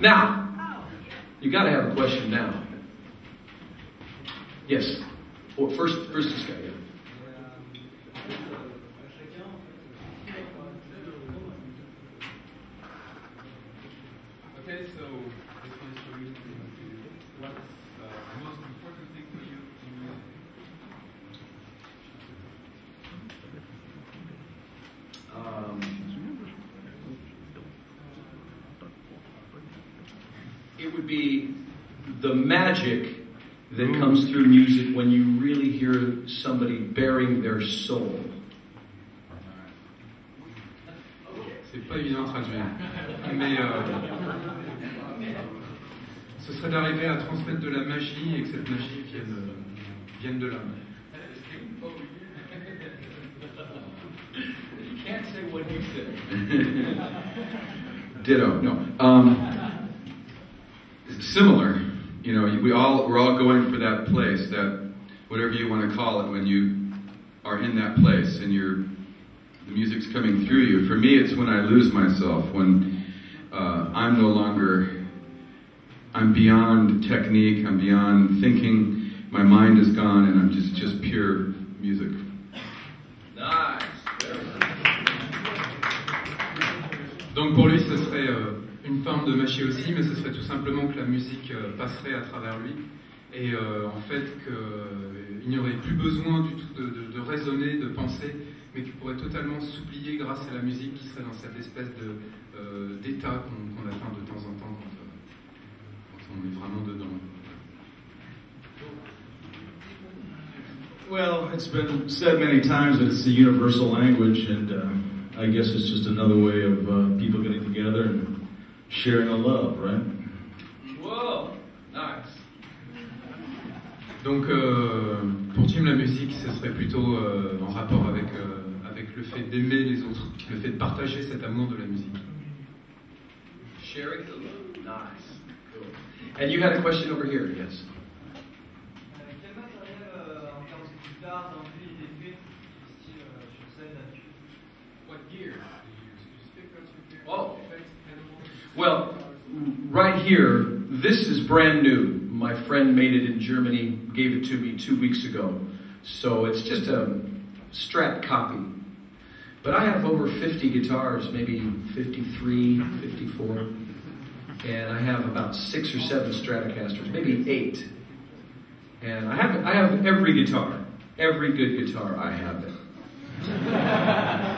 Now, you got to have a question now. Yes. Well, first this guy. Yeah. Okay, so this one is for you. What's the most important thing for you in music? It would be the magic that comes through music when you really hear somebody bearing their soul. C'est pas évident à traduire, mais ce serait d'arriver à transmettre de la magie et que cette magie vienne de l'âme. You can't say what he said. Ditto. No. Similar. You know, we're all going for that place, that whatever you want to call it, when you are in that place and the music's coming through you. For me, it's when I lose myself, when I'm beyond technique, I'm beyond thinking, my mind is gone, and I'm just pure music. Nice. Donc pour lui, ce serait une forme de magie aussi, mais ce serait tout simplement que la musique passerait à travers lui, et en fait qu'il n'y aurait plus besoin du tout de raisonner, de penser, mais qu'il pourrait totalement s'oublier grâce à la musique, qui serait dans cette espèce d'état qu'on atteint de temps en temps quand on est vraiment dedans. Well, it's been said many times that it's a universal language, and I guess it's just another way of people getting together and sharing a love, right? Whoa, nice. Donc, pour Jim, la musique, ce serait plutôt en rapport avec le fait d'aimer les autres, le fait de partager cet amour de la musique. Sharing the love. Nice. Cool. And you had a question over here, yes. Quel matériel en termes de guitare, d'ampli et d'effets style sur scène là-dessus? What gear do you use? Do you speak about your gear? Oh. Effects, pedals? Well, right here, this is brand new. My friend made it in Germany, gave it to me 2 weeks ago. So it's just a Strat copy. But I have over 50 guitars, maybe 53, 54. And I have about 6 or 7 Stratocasters, maybe 8. And I have every guitar. Every good guitar, I have it.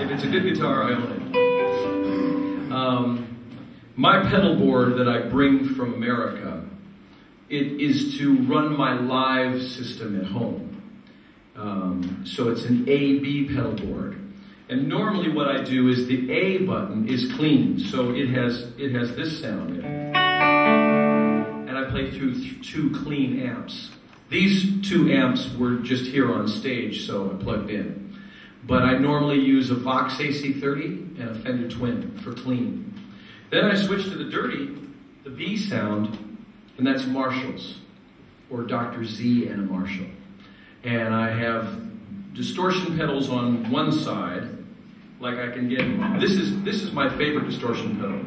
If it's a good guitar, I own it. My pedal board that I bring from America, it is to run my live system at home. So it's an A-B pedal board. And normally what I do is the A button is clean, so it has this sound in it. And I play through 2 clean amps. These 2 amps were just here on stage, so I plugged in. But I normally use a Vox AC30 and a Fender Twin for clean. Then I switch to the dirty, the B sound, and that's Marshalls, or Dr. Z and a Marshall. And I have distortion pedals on one side, like I can get. This is my favorite distortion pedal.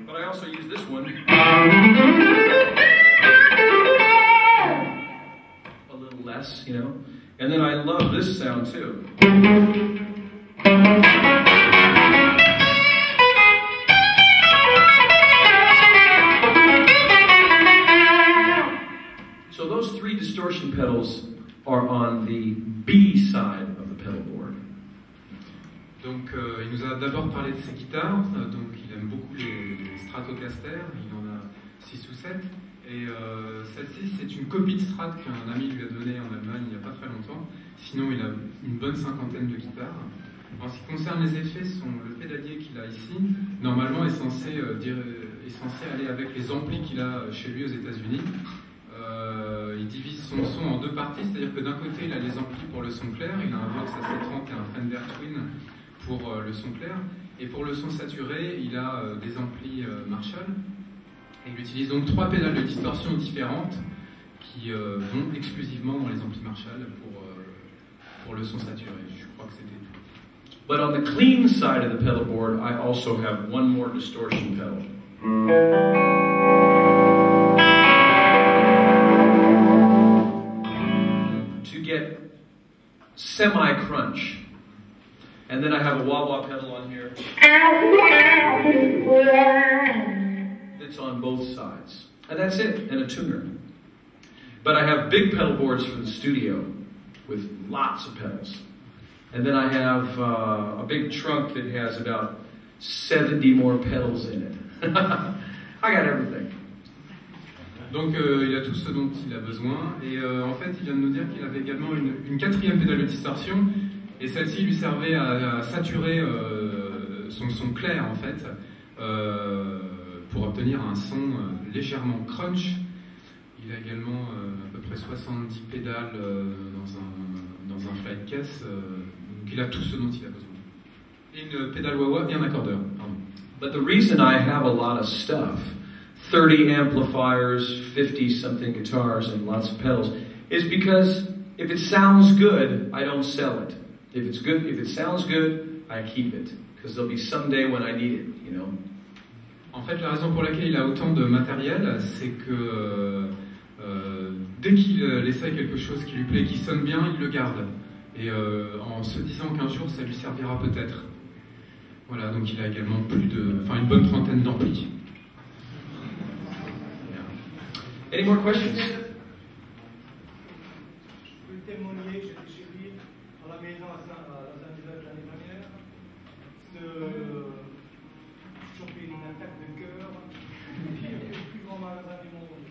But I also use this one. A little less, you know. And then I love this sound too. So those 3 distortion pedals are on the B side of the pedal board. Donc il nous a d'abord parlé de ses guitares, donc il aime beaucoup les Stratocaster, il en a 6 ou 7, et celle-ci c'est une copie de Strat qu'un ami lui a donnée en Allemagne il n'y a pas très longtemps, sinon il a une bonne 50aine de guitares. En ce qui concerne les effets, le pédalier qu'il a ici, normalement est censé aller avec les amplis qu'il a chez lui aux États-Unis. Il divise son son en 2 parties, c'est-à-dire que d'un côté il a les amplis pour le son clair, il a un Vox AC30 et un Fender Twin pour le son clair, et pour le son saturé il a des amplis Marshall, et il utilise donc 3 pédales de distorsion différentes qui vont exclusivement dans les amplis Marshall pour le son saturé. Je crois que c'était tout. But on the clean side of the pedal board, I also have one more distortion pedal. To get semi-crunch. And then I have a wah-wah pedal on here. It's on both sides. And that's it, and a tuner. But I have big pedal boards for the studio with lots of pedals. And then I have a big trunk that has about 70 more pedals in it. I got everything. Donc il a tout ce dont il a besoin. Et en fait, il vient de nous dire qu'il avait également une quatrième pédale de distorsion. Et celle-ci lui servait à saturer son son clair, en fait, pour obtenir un son légèrement crunch. Il a également à peu près 70 pédales dans un flight case. Donc il a tout ce dont il a besoin. Et une pédale wah-wah et un accordeur. Pardon. But the reason I have a lot of stuff, 30 amplifiers, 50-something guitars, and lots of pedals, is because if it sounds good, I don't sell it. If it sounds good, I keep it. Because there'll be someday when I need it, you know. En fait, la raison pour laquelle il a autant de matériel, c'est que dès qu'il essaie quelque chose qui lui plaît, qui sonne bien, il le garde. Et en se disant qu'un jour, ça lui servira peut-être. Voilà, donc il a également une bonne trentaine d'amplis. Yeah. Any more questions? Je peux témoigner que j'étais chez lui dans la maison à Los Angeles l'année dernière. Choper une attaque de cœur. Puis le plus grand magasin du monde.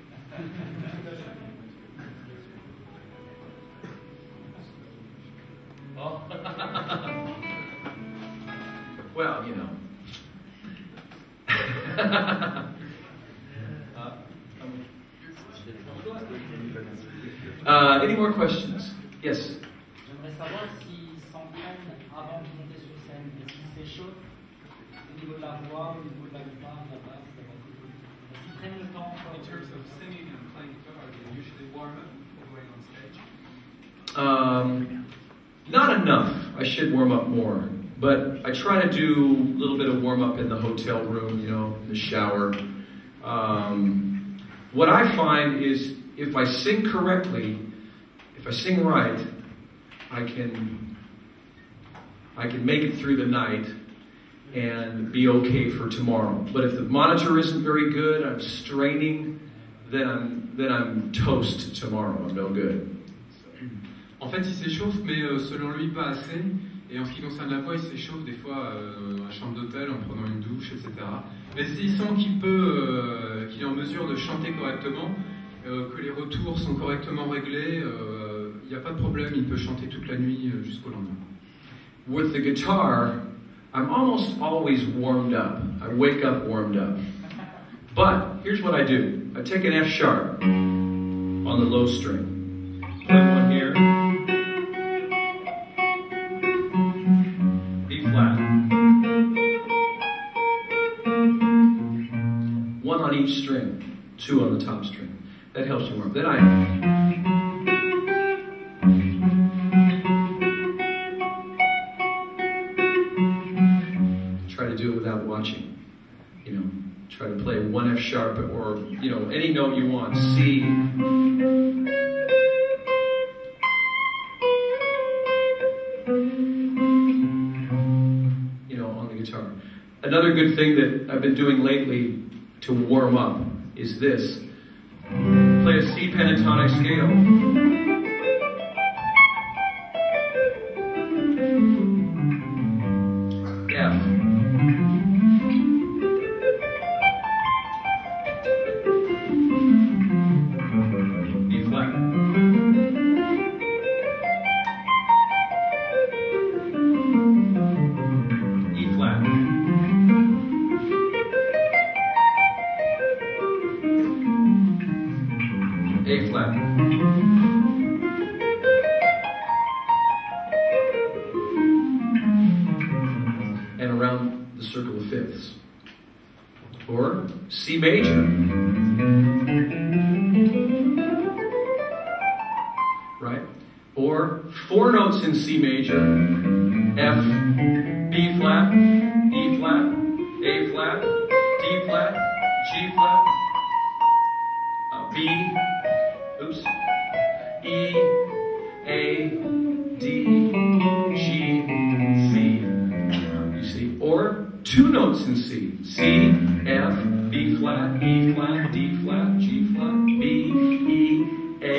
Oh. Well, you know. Any more questions? Yes. J'aimerais savoir s'il s'entraîne avant de monter sur scène. Est-ce qu'il s'échauffe au niveau de la voix, au niveau de la guitare, de la basse, de la batterie? Est-ce qu'il prenne le temps? In terms of singing and playing guitar, do you usually warm up before going on stage? Not enough. I should warm up more. But I try to do a little bit of warm up in the hotel room, you know, in the shower. What I find is if I sing correctly, if I sing right, I can make it through the night and be okay for tomorrow. But if the monitor isn't very good, I'm straining, then I'm toast tomorrow. I'm no good. En fait, il s'échauffe, mais selon lui, pas assez. Et en ce qui concerne la voix, il s'échauffe des fois dans la chambre d'hôtel en prenant une douche, etc. Mais s'il sent qu'il est en mesure de chanter correctement, que les retours sont correctement réglés, il n'y a pas de problème, il peut chanter toute la nuit jusqu'au lendemain. With the guitar, I'm almost always warmed up. I wake up warmed up. But here's what I do. I take an F sharp on the low string. Play one here. B flat. One on each string. Two on the top string. That helps me warm up. Then I try to do it without watching. You know, try to play one F sharp or, you know, any note you want. C. You know, on the guitar. Another good thing that I've been doing lately to warm up is this. Play a C pentatonic scale. F. E flat. E flat. A flat. And around the circle of fifths. Or C major. Right? Or four notes in C major. F, B flat, E flat, A flat, D flat, G flat, B, oops, E, A, D, G, C. You see, or two notes in C. C, F, B flat, E flat, D flat, G flat, B, E, A,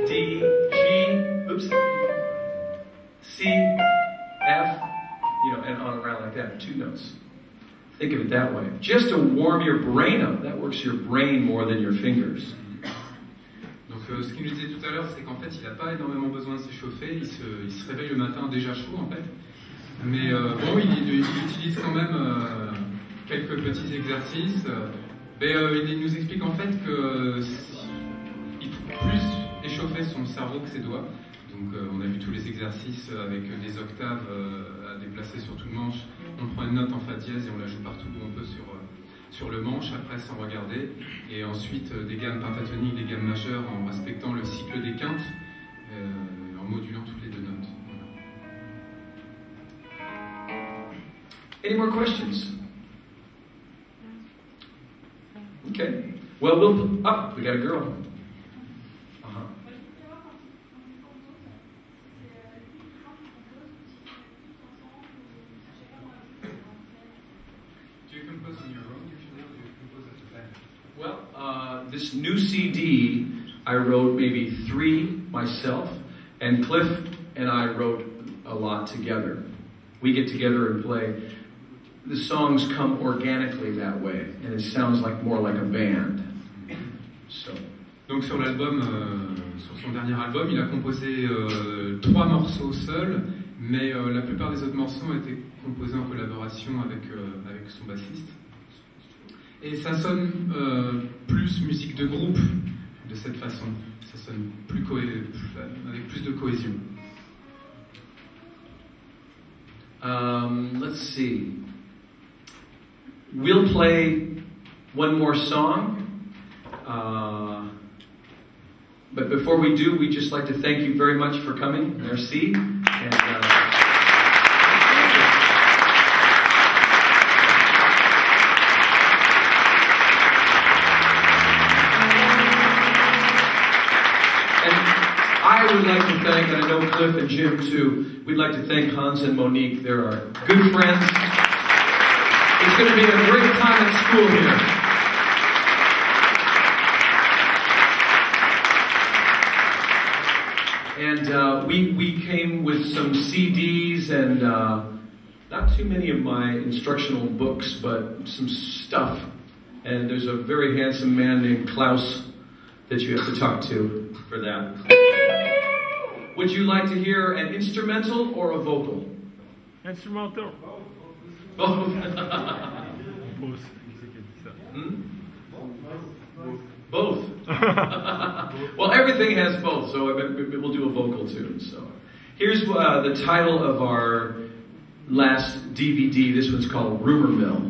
D, G, oops, C, F, and on around like that, two notes. Think of it that way. Just to warm your brain up. That works your brain more than your fingers. Donc ce qu'il nous disait tout à l'heure, c'est qu'en fait, il n'a pas énormément besoin de s'échauffer. Il se réveille le matin déjà chaud, en fait. Mais bon, il utilise quand même quelques petits exercices. Mais il nous explique en fait qu'il faut plus échauffer son cerveau que ses doigts. Donc on a vu tous les exercices avec des octaves à déplacer sur tout le manche. On prend une note en fa dièse et on la joue partout où on peut sur le manche, après sans regarder. Et ensuite des gammes pentatoniques, des gammes majeures en respectant le cycle des quintes, en modulant toutes les deux notes. Voilà. Any more questions? Okay. Well, we got a girl. This new CD, I wrote maybe 3 myself, and Cliff and I wrote a lot together. We get together and play. The songs come organically that way, and it sounds more like a band. So. Donc sur l'album, sur son dernier album, il a composé 3 morceaux seul, mais la plupart des autres morceaux ont été composés en collaboration avec son bassiste. Et ça sonne plus musique de groupe de cette façon. Ça sonne avec plus de cohésion. Let's see. We'll play one more song. But before we do, we'd just like to thank you very much for coming. Merci. I would like to thank, and I know Cliff and Jim too, we'd like to thank Hans and Monique. They're our good friends. It's going to be a great time at school here. And we came with some CDs and not too many of my instructional books, but some stuff. And there's a very handsome man named Klaus that you have to talk to for that. Would you like to hear an instrumental or a vocal? Instrumental. Both. Both. Well, everything has both, so we'll do a vocal too. So, here's the title of our last DVD. This one's called Rumor Mill.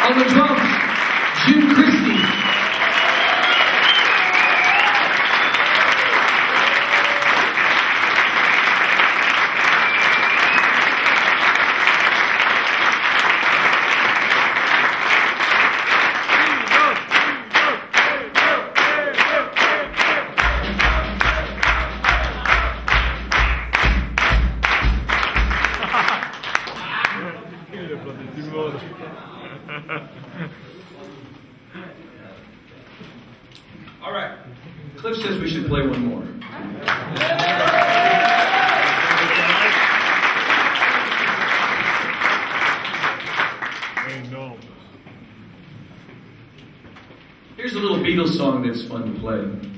On the drums, Jim Christie. All right. Cliff says we should play one more. Here's a little Beatles song that's fun to play.